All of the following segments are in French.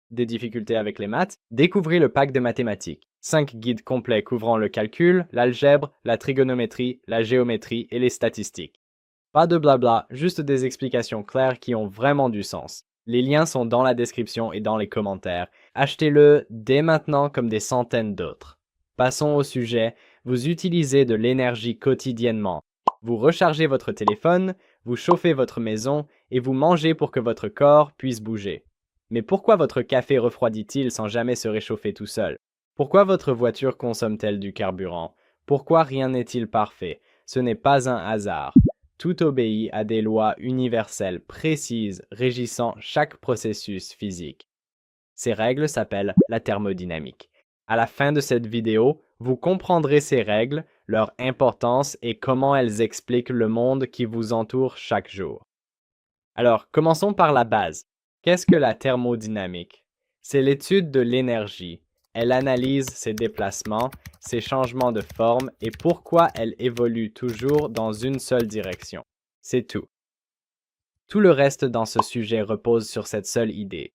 Des difficultés avec les maths? Découvrez le pack de mathématiques. 5 guides complets couvrant le calcul, l'algèbre, la trigonométrie, la géométrie et les statistiques. Pas de blabla, juste des explications claires qui ont vraiment du sens. Les liens sont dans la description et dans les commentaires. Achetez-le dès maintenant comme des centaines d'autres. Passons au sujet. Vous utilisez de l'énergie quotidiennement. Vous rechargez votre téléphone, vous chauffez votre maison et vous mangez pour que votre corps puisse bouger. Mais pourquoi votre café refroidit-il sans jamais se réchauffer tout seul? Pourquoi votre voiture consomme-t-elle du carburant? Pourquoi rien n'est-il parfait? Ce n'est pas un hasard. Tout obéit à des lois universelles précises régissant chaque processus physique. Ces règles s'appellent la thermodynamique. À la fin de cette vidéo, vous comprendrez ces règles, leur importance et comment elles expliquent le monde qui vous entoure chaque jour. Alors, commençons par la base. Qu'est-ce que la thermodynamique? C'est l'étude de l'énergie. Elle analyse ses déplacements, ses changements de forme et pourquoi elle évolue toujours dans une seule direction. C'est tout. Tout le reste dans ce sujet repose sur cette seule idée.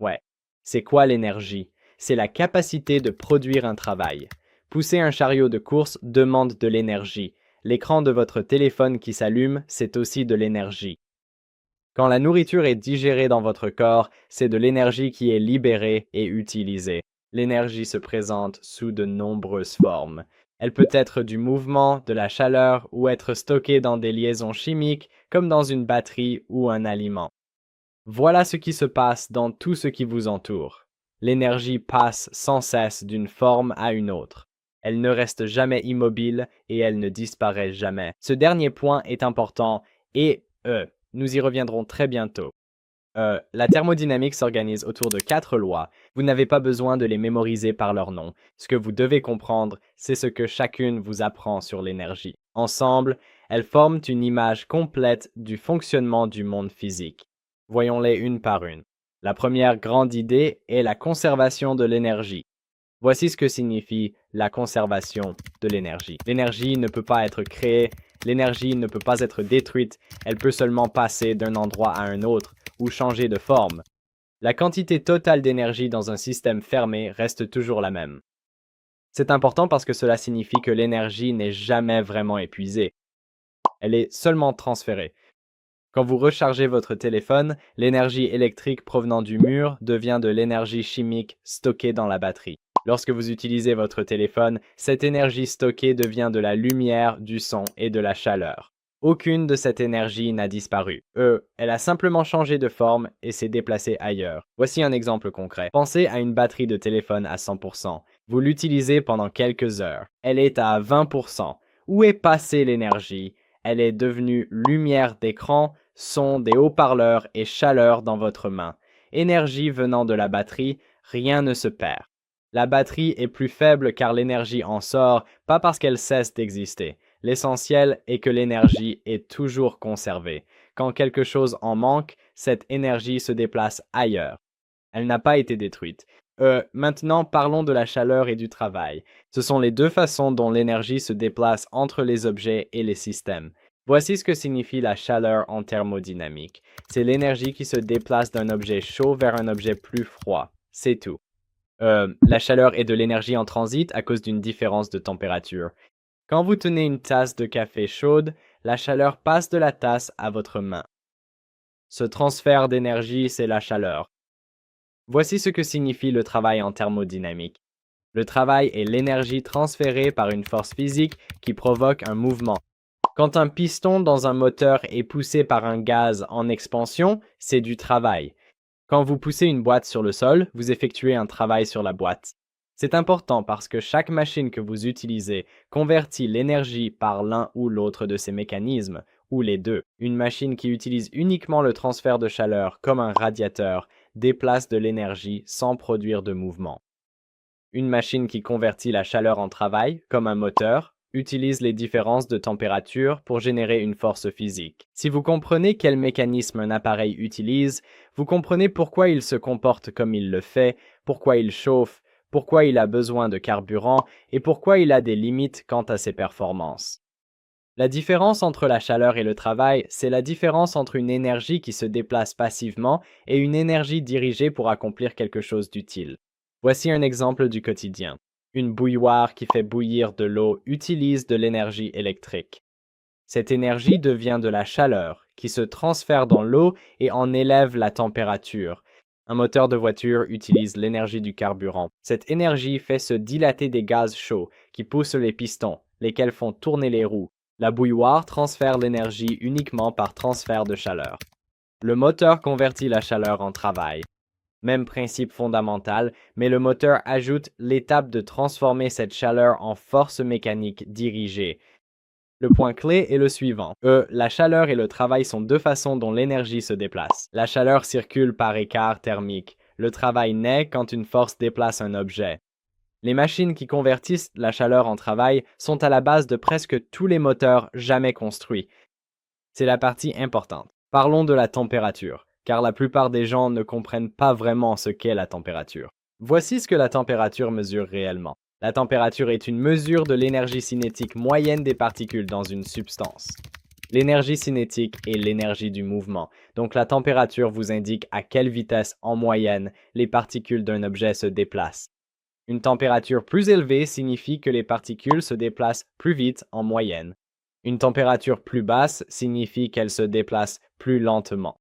Ouais. C'est quoi l'énergie? C'est la capacité de produire un travail. Pousser un chariot de course demande de l'énergie. L'écran de votre téléphone qui s'allume, c'est aussi de l'énergie. Quand la nourriture est digérée dans votre corps, c'est de l'énergie qui est libérée et utilisée. L'énergie se présente sous de nombreuses formes. Elle peut être du mouvement, de la chaleur ou être stockée dans des liaisons chimiques comme dans une batterie ou un aliment. Voilà ce qui se passe dans tout ce qui vous entoure. L'énergie passe sans cesse d'une forme à une autre. Elle ne reste jamais immobile et elle ne disparaît jamais. Ce dernier point est important et nous y reviendrons très bientôt. La thermodynamique s'organise autour de 4 lois. Vous n'avez pas besoin de les mémoriser par leur nom. Ce que vous devez comprendre, c'est ce que chacune vous apprend sur l'énergie. Ensemble, elles forment une image complète du fonctionnement du monde physique. Voyons-les une par une. La première grande idée est la conservation de l'énergie. Voici ce que signifie la conservation de l'énergie. L'énergie ne peut pas être créée, l'énergie ne peut pas être détruite, elle peut seulement passer d'un endroit à un autre ou changer de forme. La quantité totale d'énergie dans un système fermé reste toujours la même. C'est important parce que cela signifie que l'énergie n'est jamais vraiment épuisée. Elle est seulement transférée. Quand vous rechargez votre téléphone, l'énergie électrique provenant du mur devient de l'énergie chimique stockée dans la batterie. Lorsque vous utilisez votre téléphone, cette énergie stockée devient de la lumière, du son et de la chaleur. Aucune de cette énergie n'a disparu. Elle a simplement changé de forme et s'est déplacée ailleurs. Voici un exemple concret. Pensez à une batterie de téléphone à 100%. Vous l'utilisez pendant quelques heures. Elle est à 20%. Où est passée l'énergie? Elle est devenue lumière d'écran, son des haut-parleurs et chaleur dans votre main. Énergie venant de la batterie, rien ne se perd. La batterie est plus faible car l'énergie en sort, pas parce qu'elle cesse d'exister. L'essentiel est que l'énergie est toujours conservée. Quand quelque chose en manque, cette énergie se déplace ailleurs. Elle n'a pas été détruite. Maintenant, parlons de la chaleur et du travail. Ce sont les deux façons dont l'énergie se déplace entre les objets et les systèmes. Voici ce que signifie la chaleur en thermodynamique. C'est l'énergie qui se déplace d'un objet chaud vers un objet plus froid. C'est tout. La chaleur est de l'énergie en transit à cause d'une différence de température. Quand vous tenez une tasse de café chaude, la chaleur passe de la tasse à votre main. Ce transfert d'énergie, c'est la chaleur. Voici ce que signifie le travail en thermodynamique. Le travail est l'énergie transférée par une force physique qui provoque un mouvement. Quand un piston dans un moteur est poussé par un gaz en expansion, c'est du travail. Quand vous poussez une boîte sur le sol, vous effectuez un travail sur la boîte. C'est important parce que chaque machine que vous utilisez convertit l'énergie par l'un ou l'autre de ces mécanismes, ou les deux. Une machine qui utilise uniquement le transfert de chaleur comme un radiateur déplace de l'énergie sans produire de mouvement. Une machine qui convertit la chaleur en travail, comme un moteur, utilise les différences de température pour générer une force physique. Si vous comprenez quel mécanisme un appareil utilise, vous comprenez pourquoi il se comporte comme il le fait, pourquoi il chauffe, pourquoi il a besoin de carburant et pourquoi il a des limites quant à ses performances. La différence entre la chaleur et le travail, c'est la différence entre une énergie qui se déplace passivement et une énergie dirigée pour accomplir quelque chose d'utile. Voici un exemple du quotidien. Une bouilloire qui fait bouillir de l'eau utilise de l'énergie électrique. Cette énergie devient de la chaleur qui se transfère dans l'eau et en élève la température. Un moteur de voiture utilise l'énergie du carburant. Cette énergie fait se dilater des gaz chauds qui poussent les pistons, lesquels font tourner les roues. La bouilloire transfère l'énergie uniquement par transfert de chaleur. Le moteur convertit la chaleur en travail. Même principe fondamental, mais le moteur ajoute l'étape de transformer cette chaleur en force mécanique dirigée. Le point clé est le suivant. La chaleur et le travail sont deux façons dont l'énergie se déplace. La chaleur circule par écart thermique. Le travail naît quand une force déplace un objet. Les machines qui convertissent la chaleur en travail sont à la base de presque tous les moteurs jamais construits. C'est la partie importante. Parlons de la température, car la plupart des gens ne comprennent pas vraiment ce qu'est la température. Voici ce que la température mesure réellement. La température est une mesure de l'énergie cinétique moyenne des particules dans une substance. L'énergie cinétique est l'énergie du mouvement, donc la température vous indique à quelle vitesse en moyenne les particules d'un objet se déplacent. Une température plus élevée signifie que les particules se déplacent plus vite en moyenne. Une température plus basse signifie qu'elles se déplacent plus lentement.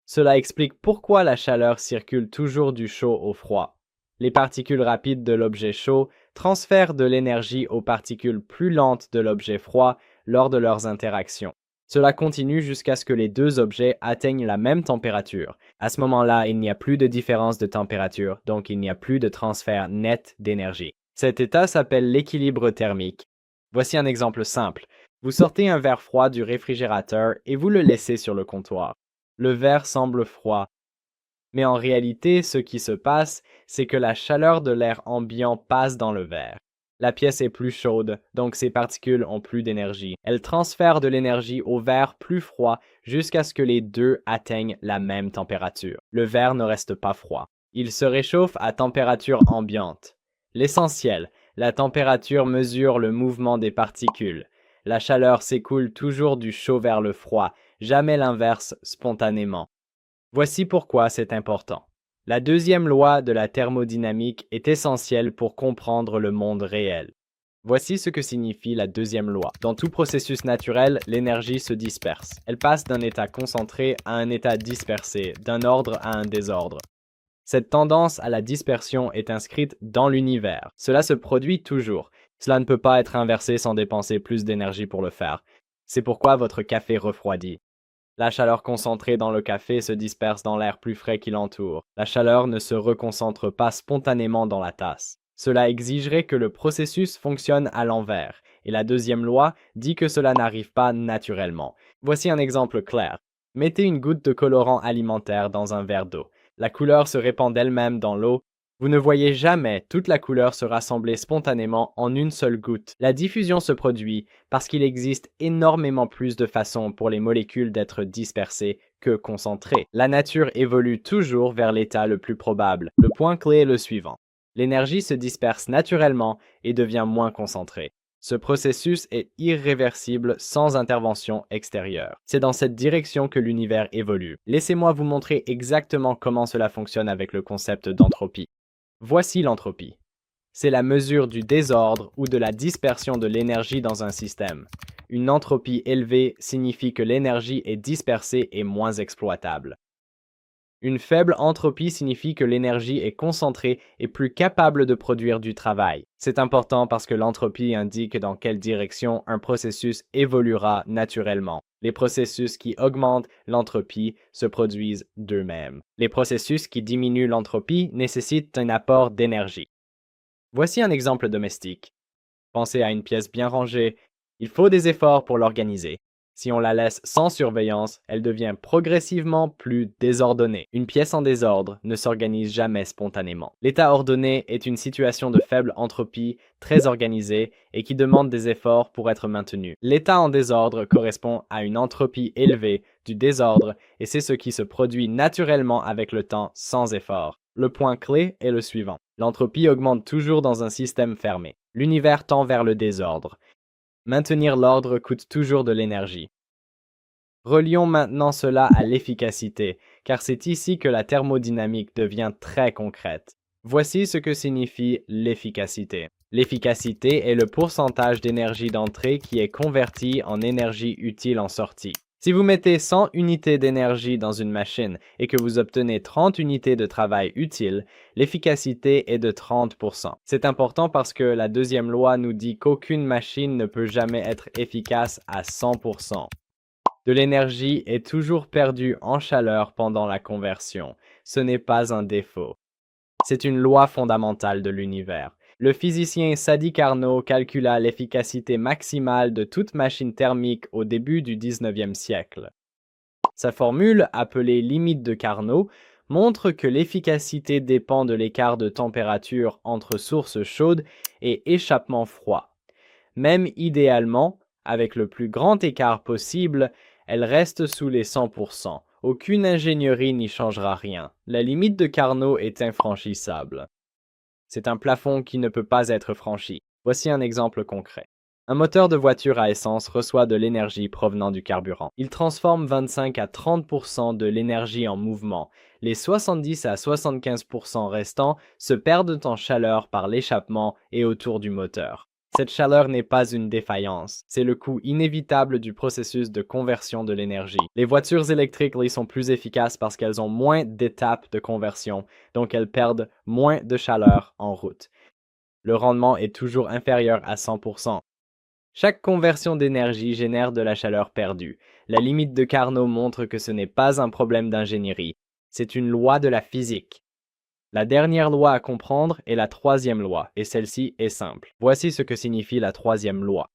Cela explique pourquoi la chaleur circule toujours du chaud au froid. Les particules rapides de l'objet chaud transfèrent de l'énergie aux particules plus lentes de l'objet froid lors de leurs interactions. Cela continue jusqu'à ce que les deux objets atteignent la même température. À ce moment-là, il n'y a plus de différence de température, donc il n'y a plus de transfert net d'énergie. Cet état s'appelle l'équilibre thermique. Voici un exemple simple. Vous sortez un verre froid du réfrigérateur et vous le laissez sur le comptoir. Le verre semble froid. Mais en réalité, ce qui se passe, c'est que la chaleur de l'air ambiant passe dans le verre. La pièce est plus chaude, donc ces particules ont plus d'énergie. Elles transfèrent de l'énergie au verre plus froid jusqu'à ce que les deux atteignent la même température. Le verre ne reste pas froid. Il se réchauffe à température ambiante. L'essentiel, la température mesure le mouvement des particules. La chaleur s'écoule toujours du chaud vers le froid, jamais l'inverse spontanément. Voici pourquoi c'est important. La deuxième loi de la thermodynamique est essentielle pour comprendre le monde réel. Voici ce que signifie la deuxième loi. Dans tout processus naturel, l'énergie se disperse. Elle passe d'un état concentré à un état dispersé, d'un ordre à un désordre. Cette tendance à la dispersion est inscrite dans l'univers. Cela se produit toujours. Cela ne peut pas être inversé sans dépenser plus d'énergie pour le faire. C'est pourquoi votre café refroidit. La chaleur concentrée dans le café se disperse dans l'air plus frais qui l'entoure. La chaleur ne se reconcentre pas spontanément dans la tasse. Cela exigerait que le processus fonctionne à l'envers, et la deuxième loi dit que cela n'arrive pas naturellement. Voici un exemple clair. Mettez une goutte de colorant alimentaire dans un verre d'eau. La couleur se répand d'elle-même dans l'eau. Vous ne voyez jamais toute la couleur se rassembler spontanément en une seule goutte. La diffusion se produit parce qu'il existe énormément plus de façons pour les molécules d'être dispersées que concentrées. La nature évolue toujours vers l'état le plus probable. Le point clé est le suivant. L'énergie se disperse naturellement et devient moins concentrée. Ce processus est irréversible sans intervention extérieure. C'est dans cette direction que l'univers évolue. Laissez-moi vous montrer exactement comment cela fonctionne avec le concept d'entropie. Voici l'entropie. C'est la mesure du désordre ou de la dispersion de l'énergie dans un système. Une entropie élevée signifie que l'énergie est dispersée et moins exploitable. Une faible entropie signifie que l'énergie est concentrée et plus capable de produire du travail. C'est important parce que l'entropie indique dans quelle direction un processus évoluera naturellement. Les processus qui augmentent l'entropie se produisent d'eux-mêmes. Les processus qui diminuent l'entropie nécessitent un apport d'énergie. Voici un exemple domestique. Pensez à une pièce bien rangée. Il faut des efforts pour l'organiser. Si on la laisse sans surveillance, elle devient progressivement plus désordonnée. Une pièce en désordre ne s'organise jamais spontanément. L'état ordonné est une situation de faible entropie, très organisée et qui demande des efforts pour être maintenue. L'état en désordre correspond à une entropie élevée du désordre et c'est ce qui se produit naturellement avec le temps sans effort. Le point clé est le suivant. L'entropie augmente toujours dans un système fermé. L'univers tend vers le désordre. Maintenir l'ordre coûte toujours de l'énergie. Relions maintenant cela à l'efficacité, car c'est ici que la thermodynamique devient très concrète. Voici ce que signifie l'efficacité. L'efficacité est le pourcentage d'énergie d'entrée qui est converti en énergie utile en sortie. Si vous mettez 100 unités d'énergie dans une machine et que vous obtenez 30 unités de travail utile, l'efficacité est de 30%. C'est important parce que la deuxième loi nous dit qu'aucune machine ne peut jamais être efficace à 100%. De l'énergie est toujours perdue en chaleur pendant la conversion. Ce n'est pas un défaut. C'est une loi fondamentale de l'univers. Le physicien Sadi Carnot calcula l'efficacité maximale de toute machine thermique au début du 19e siècle. Sa formule, appelée limite de Carnot, montre que l'efficacité dépend de l'écart de température entre source chaude et échappement froid. Même idéalement, avec le plus grand écart possible, elle reste sous les 100%. Aucune ingénierie n'y changera rien. La limite de Carnot est infranchissable. C'est un plafond qui ne peut pas être franchi. Voici un exemple concret. Un moteur de voiture à essence reçoit de l'énergie provenant du carburant. Il transforme 25 à 30% de l'énergie en mouvement. Les 70 à 75% restants se perdent en chaleur par l'échappement et autour du moteur. Cette chaleur n'est pas une défaillance, c'est le coût inévitable du processus de conversion de l'énergie. Les voitures électriques sont plus efficaces parce qu'elles ont moins d'étapes de conversion, donc elles perdent moins de chaleur en route. Le rendement est toujours inférieur à 100%. Chaque conversion d'énergie génère de la chaleur perdue. La limite de Carnot montre que ce n'est pas un problème d'ingénierie, c'est une loi de la physique. La dernière loi à comprendre est la troisième loi, et celle-ci est simple. Voici ce que signifie la troisième loi.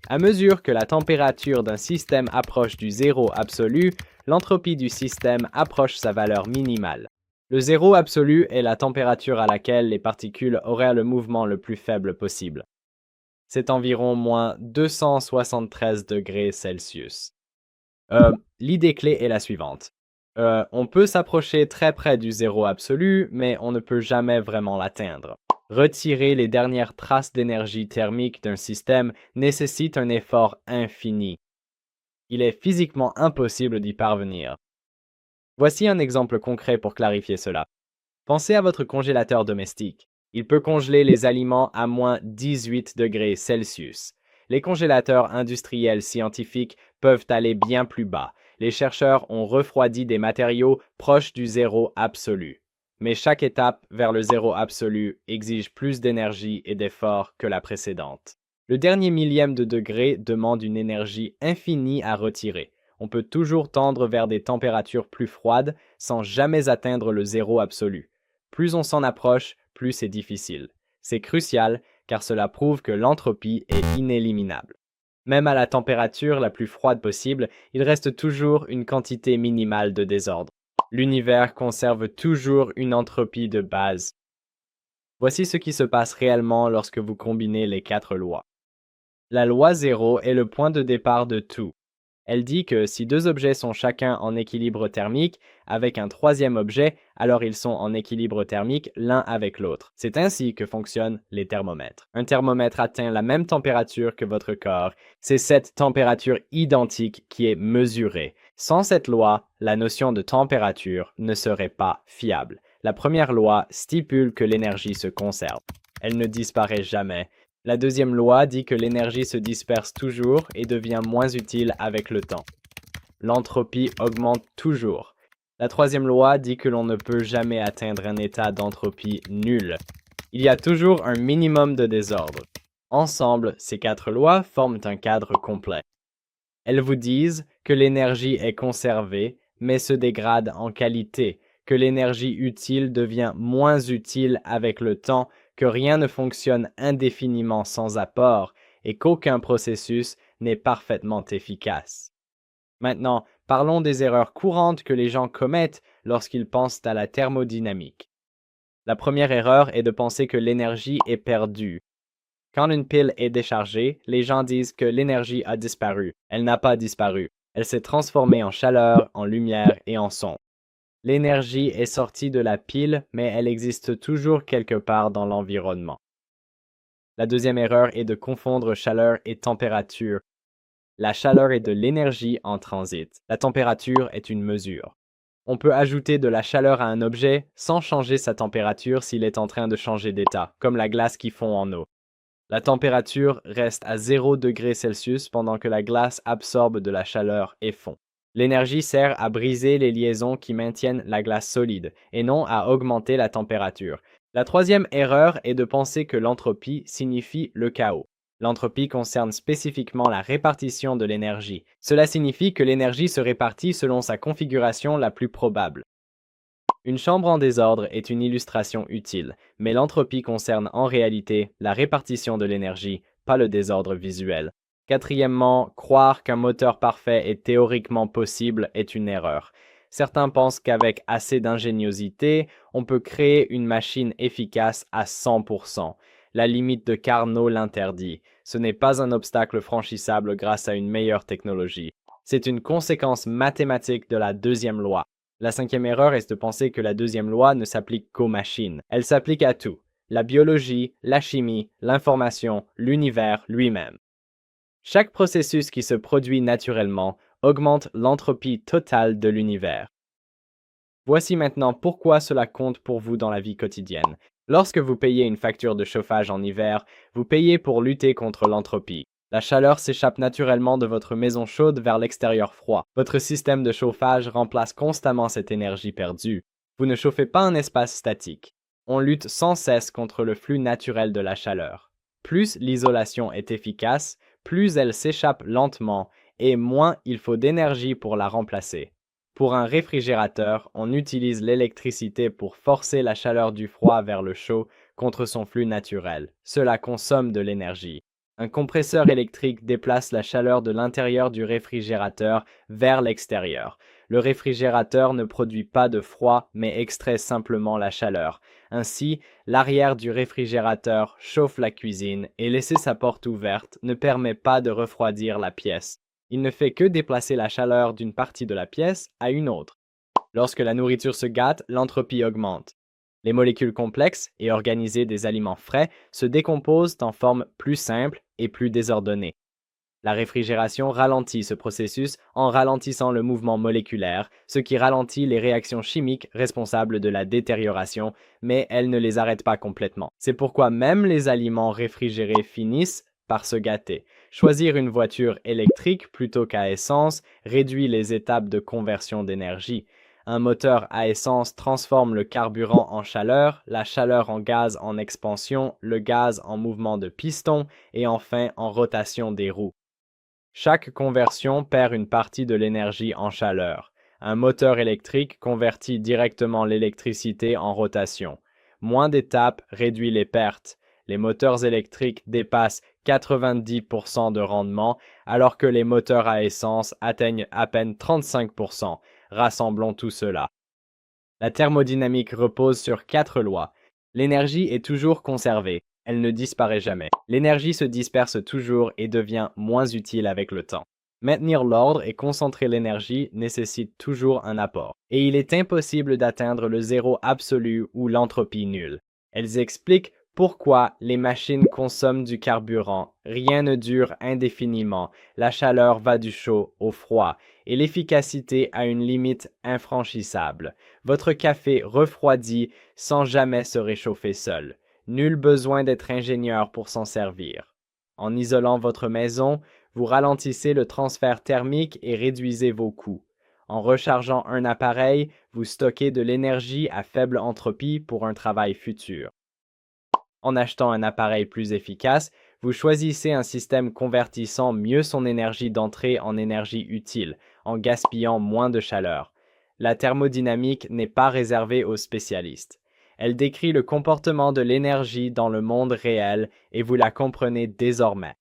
À mesure que la température d'un système approche du zéro absolu, l'entropie du système approche sa valeur minimale. Le zéro absolu est la température à laquelle les particules auraient le mouvement le plus faible possible. C'est environ moins 273 degrés Celsius. L'idée clé est la suivante. On peut s'approcher très près du zéro absolu, mais on ne peut jamais vraiment l'atteindre. Retirer les dernières traces d'énergie thermique d'un système nécessite un effort infini. Il est physiquement impossible d'y parvenir. Voici un exemple concret pour clarifier cela. Pensez à votre congélateur domestique. Il peut congeler les aliments à moins 18 degrés Celsius. Les congélateurs industriels scientifiques peuvent aller bien plus bas. Les chercheurs ont refroidi des matériaux proches du zéro absolu. Mais chaque étape vers le zéro absolu exige plus d'énergie et d'efforts que la précédente. Le dernier millième de degré demande une énergie infinie à retirer. On peut toujours tendre vers des températures plus froides sans jamais atteindre le zéro absolu. Plus on s'en approche, plus c'est difficile. C'est crucial car cela prouve que l'entropie est inéliminable. Même à la température la plus froide possible, il reste toujours une quantité minimale de désordre. L'univers conserve toujours une entropie de base. Voici ce qui se passe réellement lorsque vous combinez les quatre lois. La loi zéro est le point de départ de tout. Elle dit que si deux objets sont chacun en équilibre thermique avec un troisième objet, alors ils sont en équilibre thermique l'un avec l'autre. C'est ainsi que fonctionnent les thermomètres. Un thermomètre atteint la même température que votre corps. C'est cette température identique qui est mesurée. Sans cette loi, la notion de température ne serait pas fiable. La première loi stipule que l'énergie se conserve. Elle ne disparaît jamais. La deuxième loi dit que l'énergie se disperse toujours et devient moins utile avec le temps. L'entropie augmente toujours. La troisième loi dit que l'on ne peut jamais atteindre un état d'entropie nulle. Il y a toujours un minimum de désordre. Ensemble, ces quatre lois forment un cadre complet. Elles vous disent que l'énergie est conservée, mais se dégrade en qualité, que l'énergie utile devient moins utile avec le temps, que rien ne fonctionne indéfiniment sans apport et qu'aucun processus n'est parfaitement efficace. Maintenant, parlons des erreurs courantes que les gens commettent lorsqu'ils pensent à la thermodynamique. La première erreur est de penser que l'énergie est perdue. Quand une pile est déchargée, les gens disent que l'énergie a disparu. Elle n'a pas disparu. Elle s'est transformée en chaleur, en lumière et en son. L'énergie est sortie de la pile, mais elle existe toujours quelque part dans l'environnement. La deuxième erreur est de confondre chaleur et température. La chaleur est de l'énergie en transit. La température est une mesure. On peut ajouter de la chaleur à un objet sans changer sa température s'il est en train de changer d'état, comme la glace qui fond en eau. La température reste à 0 degré Celsius pendant que la glace absorbe de la chaleur et fond. L'énergie sert à briser les liaisons qui maintiennent la glace solide et non à augmenter la température. La troisième erreur est de penser que l'entropie signifie le chaos. L'entropie concerne spécifiquement la répartition de l'énergie. Cela signifie que l'énergie se répartit selon sa configuration la plus probable. Une chambre en désordre est une illustration utile, mais l'entropie concerne en réalité la répartition de l'énergie, pas le désordre visuel. Quatrièmement, croire qu'un moteur parfait est théoriquement possible est une erreur. Certains pensent qu'avec assez d'ingéniosité, on peut créer une machine efficace à 100%. La limite de Carnot l'interdit. Ce n'est pas un obstacle franchissable grâce à une meilleure technologie. C'est une conséquence mathématique de la deuxième loi. La cinquième erreur est de penser que la deuxième loi ne s'applique qu'aux machines. Elle s'applique à tout. La biologie, la chimie, l'information, l'univers lui-même. Chaque processus qui se produit naturellement augmente l'entropie totale de l'univers. Voici maintenant pourquoi cela compte pour vous dans la vie quotidienne. Lorsque vous payez une facture de chauffage en hiver, vous payez pour lutter contre l'entropie. La chaleur s'échappe naturellement de votre maison chaude vers l'extérieur froid. Votre système de chauffage remplace constamment cette énergie perdue. Vous ne chauffez pas un espace statique. On lutte sans cesse contre le flux naturel de la chaleur. Plus l'isolation est efficace, plus elle s'échappe lentement et moins il faut d'énergie pour la remplacer. Pour un réfrigérateur, on utilise l'électricité pour forcer la chaleur du froid vers le chaud contre son flux naturel. Cela consomme de l'énergie. Un compresseur électrique déplace la chaleur de l'intérieur du réfrigérateur vers l'extérieur. Le réfrigérateur ne produit pas de froid, mais extrait simplement la chaleur. Ainsi, l'arrière du réfrigérateur chauffe la cuisine et laisser sa porte ouverte ne permet pas de refroidir la pièce. Il ne fait que déplacer la chaleur d'une partie de la pièce à une autre. Lorsque la nourriture se gâte, l'entropie augmente. Les molécules complexes et organisées des aliments frais se décomposent en forme plus simple et plus désordonnée. La réfrigération ralentit ce processus en ralentissant le mouvement moléculaire, ce qui ralentit les réactions chimiques responsables de la détérioration, mais elle ne les arrête pas complètement. C'est pourquoi même les aliments réfrigérés finissent par se gâter. Choisir une voiture électrique plutôt qu'à essence réduit les étapes de conversion d'énergie. Un moteur à essence transforme le carburant en chaleur, la chaleur en gaz en expansion, le gaz en mouvement de piston et enfin en rotation des roues. Chaque conversion perd une partie de l'énergie en chaleur. Un moteur électrique convertit directement l'électricité en rotation. Moins d'étapes réduit les pertes. Les moteurs électriques dépassent 90% de rendement, alors que les moteurs à essence atteignent à peine 35%. Rassemblons tout cela. La thermodynamique repose sur 4 lois. L'énergie est toujours conservée. Elle ne disparaît jamais. L'énergie se disperse toujours et devient moins utile avec le temps. Maintenir l'ordre et concentrer l'énergie nécessite toujours un apport. Et il est impossible d'atteindre le zéro absolu ou l'entropie nulle. Elles expliquent pourquoi les machines consomment du carburant. Rien ne dure indéfiniment. La chaleur va du chaud au froid et l'efficacité a une limite infranchissable. Votre café refroidit sans jamais se réchauffer seul. Nul besoin d'être ingénieur pour s'en servir. En isolant votre maison, vous ralentissez le transfert thermique et réduisez vos coûts. En rechargeant un appareil, vous stockez de l'énergie à faible entropie pour un travail futur. En achetant un appareil plus efficace, vous choisissez un système convertissant mieux son énergie d'entrée en énergie utile, en gaspillant moins de chaleur. La thermodynamique n'est pas réservée aux spécialistes. Elle décrit le comportement de l'énergie dans le monde réel et vous la comprenez désormais.